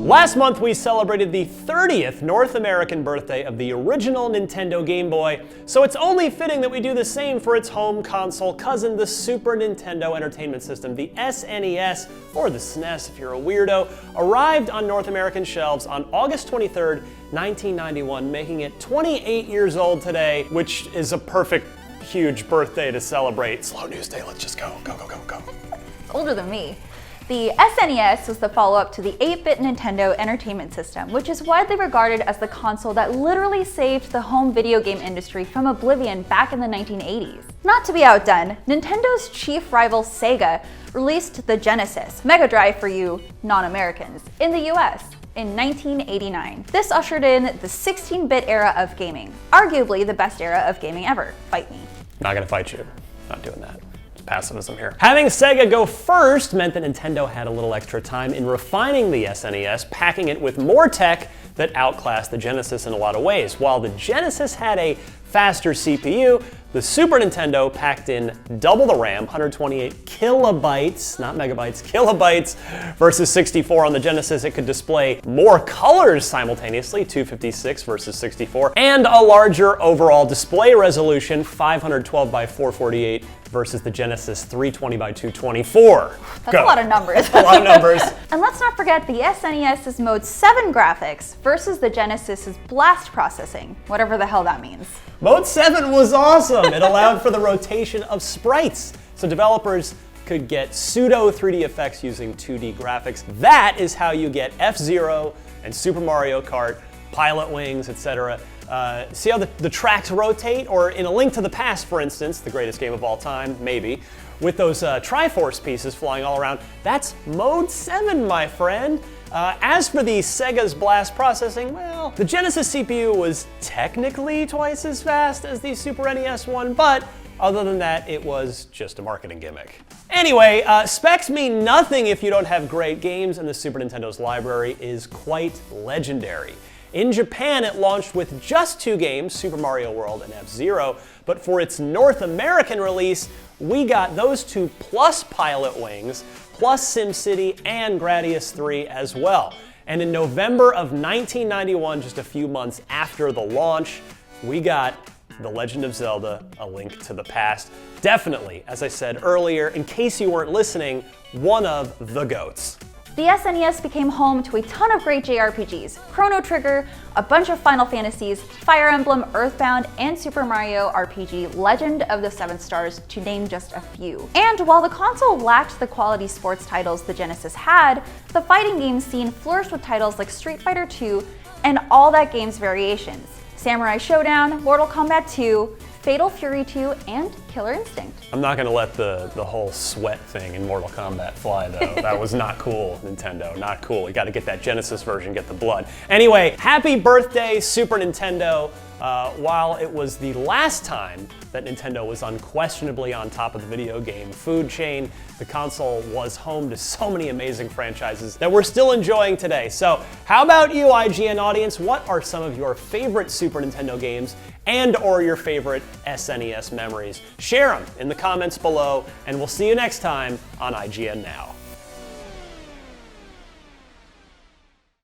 Last month, we celebrated the 30th North American birthday of the original Nintendo Game Boy, so it's only fitting that we do the same for its home console cousin, the Super Nintendo Entertainment System. The SNES, or the SNES if you're a weirdo, arrived on North American shelves on August 23rd, 1991, making it 28 years old today, which is a perfect, huge birthday to celebrate. Slow news day, let's just go, go, go, go, go. Older than me. The SNES was the follow-up to the 8-bit Nintendo Entertainment System, which is widely regarded as the console that literally saved the home video game industry from oblivion back in the 1980s. Not to be outdone, Nintendo's chief rival Sega released the Genesis, Mega Drive for you non-Americans, in the US in 1989. This ushered in the 16-bit era of gaming, arguably the best era of gaming ever. Fight me. Not gonna fight you, not doing that. Pacifism here. Having Sega go first meant that Nintendo had a little extra time in refining the SNES, packing it with more tech that outclassed the Genesis in a lot of ways. While the Genesis had a faster CPU, the Super Nintendo packed in double the RAM, 128 kilobytes, not megabytes, kilobytes, versus 64 on the Genesis. It could display more colors simultaneously, 256 versus 64, and a larger overall display resolution, 512 by 448 versus the Genesis 320 by 224. That's a lot of numbers. A lot of numbers. And let's not forget the SNES's Mode 7 graphics versus the Genesis's blast processing, whatever the hell that means. Mode 7 was awesome. It allowed for the rotation of sprites, so developers could get pseudo 3D effects using 2D graphics. That is how you get F-Zero and Super Mario Kart, Pilot Wings, etc. See how the tracks rotate? Or in A Link to the Past, for instance, the greatest game of all time, maybe, with those Triforce pieces flying all around. That's Mode 7, my friend. As for the Sega's blast processing, well, the Genesis CPU was technically twice as fast as the Super NES one, but other than that, it was just a marketing gimmick. Anyway, specs mean nothing if you don't have great games, and the Super Nintendo's library is quite legendary. In Japan, it launched with just 2 games, Super Mario World and F-Zero, but for its North American release, we got those 2 plus Pilot Wings, plus SimCity and Gradius 3 as well. And in November of 1991, just a few months after the launch, we got The Legend of Zelda: A Link to the Past. Definitely, as I said earlier, in case you weren't listening, one of the GOATs. The SNES became home to a ton of great JRPGs, Chrono Trigger, a bunch of Final Fantasies, Fire Emblem, Earthbound, and Super Mario RPG Legend of the Seven Stars, to name just a few. And while the console lacked the quality sports titles the Genesis had, the fighting game scene flourished with titles like Street Fighter II and all that game's variations: Samurai Showdown, Mortal Kombat 2, Fatal Fury 2, and Killer Instinct. I'm not gonna let the whole sweat thing in Mortal Kombat fly, though. That was not cool, Nintendo, not cool. You gotta get that Genesis version, get the blood. Anyway, happy birthday, Super Nintendo. While it was the last time that Nintendo was unquestionably on top of the video game food chain, the console was home to so many amazing franchises that we're still enjoying today. So how about you, IGN audience? What are some of your favorite Super Nintendo games and or your favorite SNES memories? Share them in the comments below, and we'll see you next time on IGN Now.